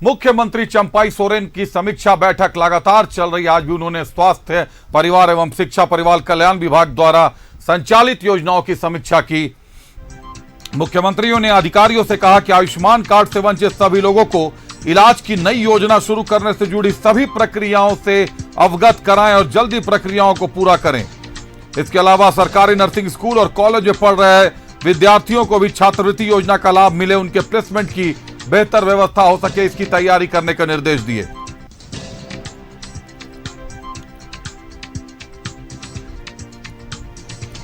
मुख्यमंत्री चंपाई सोरेन की समीक्षा बैठक लगातार चल रही। आज भी उन्होंने स्वास्थ्य, परिवार एवं शिक्षा परिवार कल्याण विभाग द्वारा संचालित योजनाओं की समीक्षा की। मुख्यमंत्रियों ने अधिकारियों से कहा कि आयुष्मान कार्ड से वंचित सभी लोगों को इलाज की नई योजना शुरू करने से जुड़ी सभी प्रक्रियाओं से अवगत कराएं और जल्दी प्रक्रियाओं को पूरा करें। इसके अलावा सरकारी नर्सिंग स्कूल और कॉलेज में पढ़ रहे विद्यार्थियों को भी छात्रवृत्ति योजना का लाभ मिले, उनके प्लेसमेंट की बेहतर व्यवस्था हो सके, इसकी तैयारी करने के निर्देश दिए।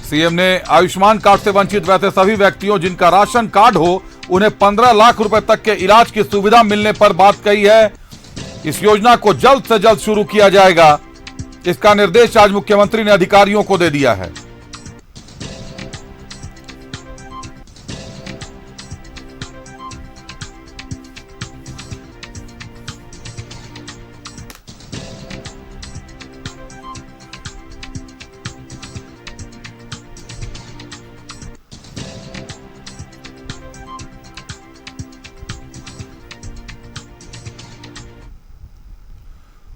सीएम ने आयुष्मान कार्ड से वंचित वैसे सभी व्यक्तियों जिनका राशन कार्ड हो उन्हें 15 लाख रुपए तक के इलाज की सुविधा मिलने पर बात कही है। इस योजना को जल्द से जल्द शुरू किया जाएगा, इसका निर्देश आज मुख्यमंत्री ने अधिकारियों को दे दिया है।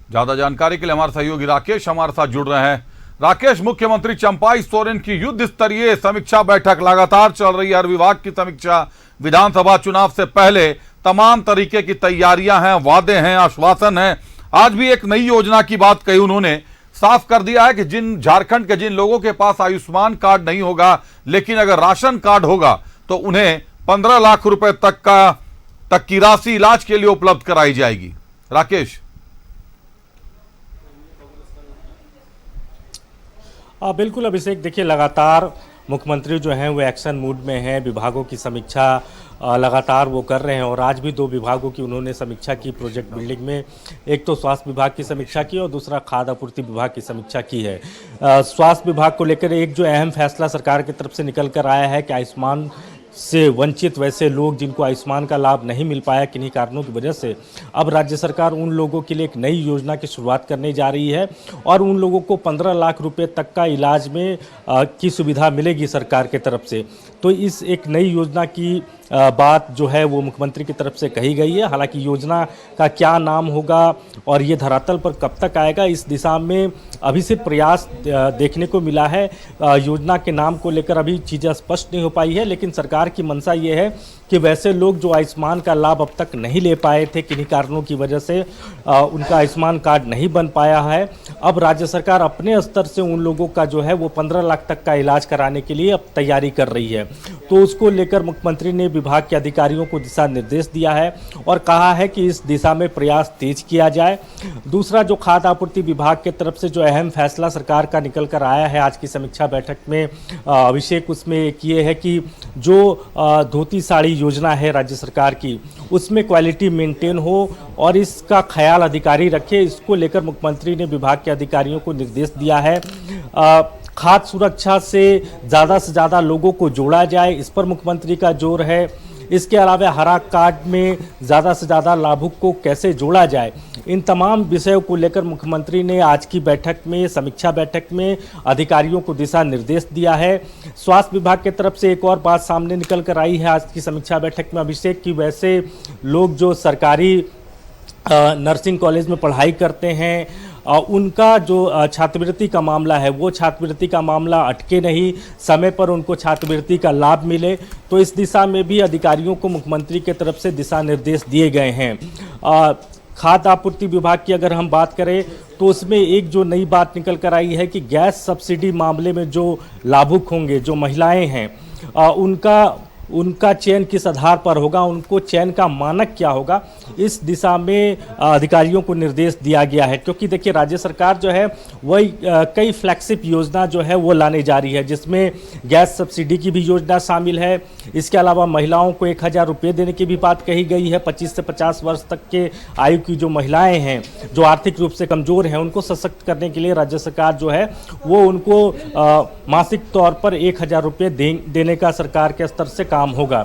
ज्यादा जानकारी के लिए हमारे सहयोगी राकेश हमारे साथ जुड़ रहे हैं। राकेश, मुख्यमंत्री चंपाई सोरेन की युद्ध स्तरीय समीक्षा बैठक लगातार चल रही है। हर विभाग की समीक्षा, विधानसभा चुनाव से पहले तमाम तरीके की तैयारियां हैं, वादे हैं, आश्वासन हैं। आज भी एक नई योजना की बात कही उन्होंने, साफ कर दिया है कि झारखंड के जिन लोगों के पास आयुष्मान कार्ड नहीं होगा लेकिन अगर राशन कार्ड होगा तो उन्हें 15 लाख रुपए तक की राशि इलाज के लिए उपलब्ध कराई जाएगी। राकेश। बिल्कुल अभिषेक, देखिए लगातार मुख्यमंत्री जो हैं वो एक्शन मूड में हैं। विभागों की समीक्षा लगातार वो कर रहे हैं और आज भी 2 विभागों की उन्होंने समीक्षा की प्रोजेक्ट बिल्डिंग में। एक तो स्वास्थ्य विभाग की समीक्षा की और दूसरा खाद्य आपूर्ति विभाग की समीक्षा की है। स्वास्थ्य विभाग को लेकर एक जो अहम फैसला सरकार की तरफ से निकल कर आया है कि आयुष्मान से वंचित वैसे लोग जिनको आयुष्मान का लाभ नहीं मिल पाया किन्हीं कारणों की वजह से, अब राज्य सरकार उन लोगों के लिए एक नई योजना की शुरुआत करने जा रही है और उन लोगों को 15 लाख रुपए तक का इलाज में की सुविधा मिलेगी सरकार की तरफ से। तो इस एक नई योजना की बात जो है वो मुख्यमंत्री की तरफ से कही गई है। हालांकि योजना का क्या नाम होगा और ये धरातल पर कब तक आएगा, इस दिशा में अभी से प्रयास देखने को मिला है। योजना के नाम को लेकर अभी चीज़ें स्पष्ट नहीं हो पाई है, लेकिन सरकार की मंशा ये है कि वैसे लोग जो आयुष्मान का लाभ अब तक नहीं ले पाए थे, किन्हीं कारणों की वजह से उनका आयुष्मान कार्ड नहीं बन पाया है, अब राज्य सरकार अपने स्तर से उन लोगों का जो है वो 15 लाख तक का इलाज कराने के लिए अब तैयारी कर रही है। तो उसको लेकर मुख्यमंत्री ने विभाग के अधिकारियों को दिशा निर्देश दिया है और कहा है कि इस दिशा में प्रयास तेज किया जाए। दूसरा, जो खाद्य आपूर्ति विभाग की तरफ से जो अहम फैसला सरकार का निकल कर आया है आज की समीक्षा बैठक में, अभिषेक, उसमें एक ये है कि जो धोती साड़ी योजना है राज्य सरकार की, उसमें क्वालिटी मेंटेन हो और इसका ख्याल अधिकारी रखे। इसको लेकर मुख्यमंत्री ने विभाग के अधिकारियों को निर्देश दिया है। खाद्य सुरक्षा से ज़्यादा लोगों को जोड़ा जाए, इस पर मुख्यमंत्री का जोर है। इसके अलावा हरा कार्ड में ज़्यादा से ज़्यादा लाभुक को कैसे जोड़ा जाए, इन तमाम विषयों को लेकर मुख्यमंत्री ने आज की बैठक में, समीक्षा बैठक में अधिकारियों को दिशा निर्देश दिया है। स्वास्थ्य विभाग की तरफ से एक और बात सामने निकल कर आई है आज की समीक्षा बैठक में, अभिषेक, की वैसे लोग जो सरकारी नर्सिंग कॉलेज में पढ़ाई करते हैं, उनका जो छात्रवृत्ति का मामला है वो छात्रवृत्ति का मामला अटके नहीं, समय पर उनको छात्रवृत्ति का लाभ मिले। तो इस दिशा में भी अधिकारियों को मुख्यमंत्री की तरफ से दिशा निर्देश दिए गए हैं। खाद्य आपूर्ति विभाग की अगर हम बात करें तो उसमें एक जो नई बात निकल कर आई है कि गैस सब्सिडी मामले में जो लाभुक होंगे, जो महिलाएं हैं, उनका चयन किस आधार पर होगा, उनको चयन का मानक क्या होगा, इस दिशा में अधिकारियों को निर्देश दिया गया है। क्योंकि देखिए राज्य सरकार जो है वही कई फ्लैगशिप योजना जो है वो लाने जा रही है, जिसमें गैस सब्सिडी की भी योजना शामिल है। इसके अलावा महिलाओं को 1000 रुपये देने की भी बात कही गई है। 25 से 50 वर्ष तक के आयु की जो महिलाएं हैं, जो आर्थिक रूप से कमज़ोर हैं, उनको सशक्त करने के लिए राज्य सरकार जो है वो उनको मासिक तौर पर 1000 रुपये देने का सरकार के स्तर से काम होगा।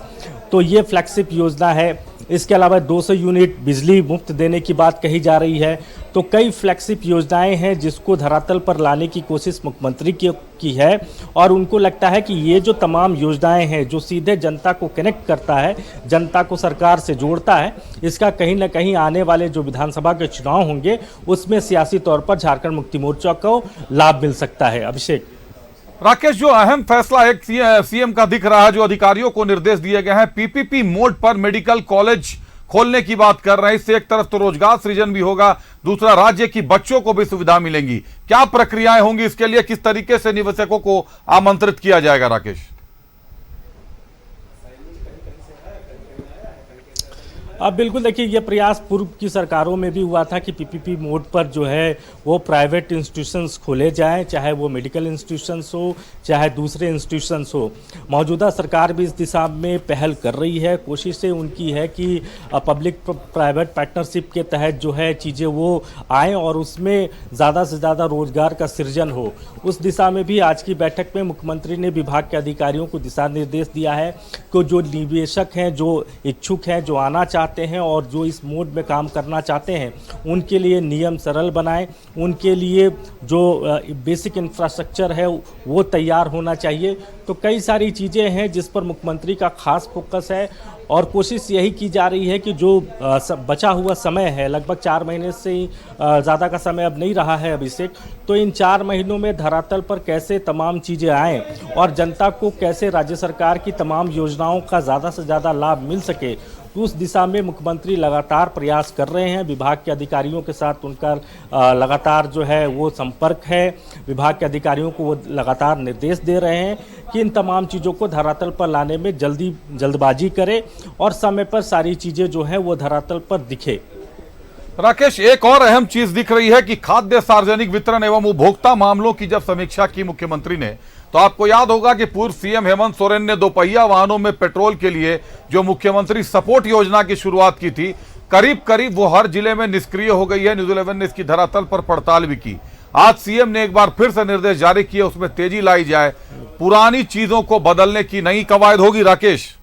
तो ये फ्लैगशिप योजना है। इसके अलावा 200 यूनिट बिजली मुफ्त देने की बात कही जा रही है। तो कई फ्लैगशिप योजनाएं हैं जिसको धरातल पर लाने की कोशिश मुख्यमंत्री की है और उनको लगता है कि ये जो तमाम योजनाएं हैं जो सीधे जनता को कनेक्ट करता है, जनता को सरकार से जोड़ता है, इसका कहीं ना कहीं आने वाले जो विधानसभा के चुनाव होंगे उसमें सियासी तौर पर झारखंड मुक्ति मोर्चा को लाभ मिल सकता है। अभिषेक। राकेश, जो अहम फैसला एक सीएम का दिख रहा है, जो अधिकारियों को निर्देश दिए गए हैं, पीपीपी मोड पर मेडिकल कॉलेज खोलने की बात कर रहे हैं। इससे एक तरफ तो रोजगार सृजन भी होगा, दूसरा राज्य की बच्चों को भी सुविधा मिलेंगी। क्या प्रक्रियाएं होंगी इसके लिए, किस तरीके से निवेशकों को आमंत्रित किया जाएगा राकेश? अब बिल्कुल देखिए, ये प्रयास पूर्व की सरकारों में भी हुआ था कि पीपीपी मोड पर जो है वो प्राइवेट इंस्टीट्यूशंस खोले जाएं, चाहे वो मेडिकल इंस्टीट्यूशंस हो चाहे दूसरे इंस्टीट्यूशंस हो। मौजूदा सरकार भी इस दिशा में पहल कर रही है। कोशिशें उनकी है कि पब्लिक प्राइवेट पार्टनरशिप के तहत जो है चीज़ें वो आएँ और उसमें ज़्यादा से ज़्यादा रोजगार का सृजन हो। उस दिशा में भी आज की बैठक में मुख्यमंत्री ने विभाग के अधिकारियों को दिशा निर्देश दिया है कि जो निवेशक हैं, जो इच्छुक हैं, जो आना चाहते हैं और जो इस मोड में काम करना चाहते हैं, उनके लिए नियम सरल बनाएं, उनके लिए जो बेसिक इंफ्रास्ट्रक्चर है वो तैयार होना चाहिए। तो कई सारी चीज़ें हैं जिस पर मुख्यमंत्री का खास फोकस है और कोशिश यही की जा रही है कि जो बचा हुआ समय है, लगभग 4 महीने से ज़्यादा का समय अब नहीं रहा है अभिषेक, तो इन 4 महीनों में धरातल पर कैसे तमाम चीज़ें आएँ और जनता को कैसे राज्य सरकार की तमाम योजनाओं का ज़्यादा से ज़्यादा लाभ मिल सके, तो उस दिशा में मुख्यमंत्री लगातार प्रयास कर रहे हैं। विभाग के अधिकारियों के साथ उनका लगातार जो है वो संपर्क है। विभाग के अधिकारियों को वो लगातार निर्देश दे रहे हैं कि इन तमाम चीज़ों को धरातल पर लाने में जल्दबाजी करे और समय पर सारी चीज़ें जो हैं वो धरातल पर दिखे। राकेश, एक और अहम चीज दिख रही है कि खाद्य सार्वजनिक वितरण एवं उपभोक्ता मामलों की जब समीक्षा की मुख्यमंत्री ने, तो आपको याद होगा कि पूर्व सीएम हेमंत सोरेन ने दोपहिया वाहनों में पेट्रोल के लिए जो मुख्यमंत्री सपोर्ट योजना की शुरुआत की थी, करीब करीब वो हर जिले में निष्क्रिय हो गई है। न्यूज़ 11 ने इसकी धरातल पर पड़ताल भी की। आज सीएम ने एक बार फिर से निर्देश जारी किए, उसमें तेजी लाई जाए, पुरानी चीजों को बदलने की नई कवायद होगी। राकेश,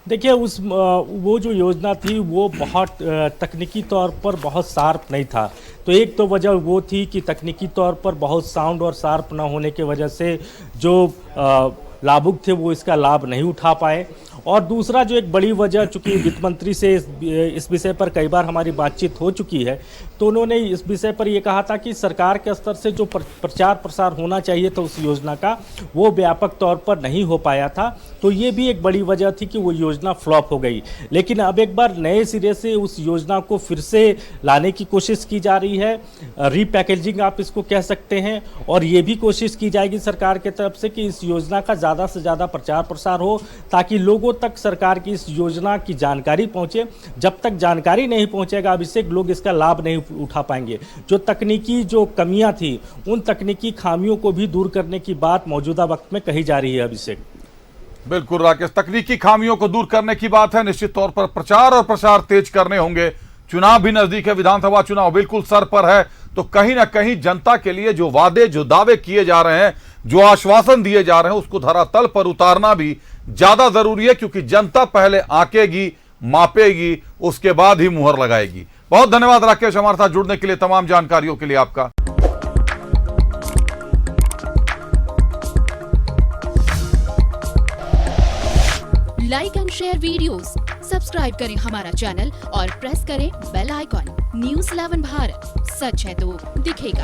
देखिए वो जो योजना थी वो बहुत तकनीकी तौर पर बहुत शार्प नहीं था। तो एक तो वजह वो थी कि तकनीकी तौर पर बहुत साउंड और शार्प ना होने की वजह से जो लाभुक थे वो इसका लाभ नहीं उठा पाए। और दूसरा जो एक बड़ी वजह, चूँकि वित्त मंत्री से इस विषय पर कई बार हमारी बातचीत हो चुकी है, तो उन्होंने इस विषय पर ये कहा था कि सरकार के स्तर से जो प्रचार प्रसार होना चाहिए था उस योजना का, वो व्यापक तौर पर नहीं हो पाया था। तो ये भी एक बड़ी वजह थी कि वो योजना फ्लॉप हो गई। लेकिन अब एक बार नए सिरे से उस योजना को फिर से लाने की कोशिश की जा रही है, रीपैकेजिंग आप इसको कह सकते हैं, और ये भी कोशिश की जाएगी सरकार की तरफ से कि इस योजना का ज़्यादा से ज़्यादा प्रचार प्रसार हो ताकि लोगों तक सरकार की इस योजना की जानकारी पहुंचे। जब तक जानकारी नहीं पहुंचेगा अभिषेक, लोग इसका लाभ नहीं उठा पाएंगे। जो तकनीकी जो कमियां थी, उन तकनीकी खामियों को भी दूर करने की बात मौजूदा वक्त में कही जा रही है अभिषेक। बिल्कुल राकेश, तकनीकी खामियों को दूर करने की बात है। निश्चित तौर पर प्रचार और प्रसार तेज करने होंगे। चुनाव भी नजदीक है, विधानसभा चुनाव बिल्कुल सर पर है, तो कहीं ना कहीं जनता के लिए जो वादे जो दावे किए जा रहे हैं, जो आश्वासन दिए जा रहे हैं, उसको धरातल पर उतारना भी ज्यादा जरूरी है, क्योंकि जनता पहले आंकेगी, मापेगी, उसके बाद ही मुहर लगाएगी। बहुत धन्यवाद राकेश, हमारे साथ जुड़ने के लिए, तमाम जानकारियों के लिए आपका। Like and share videos, subscribe करें हमारा चैनल और प्रेस करें बेल आइकॉन। न्यूज़ 11 भारत, सच है तो दिखेगा।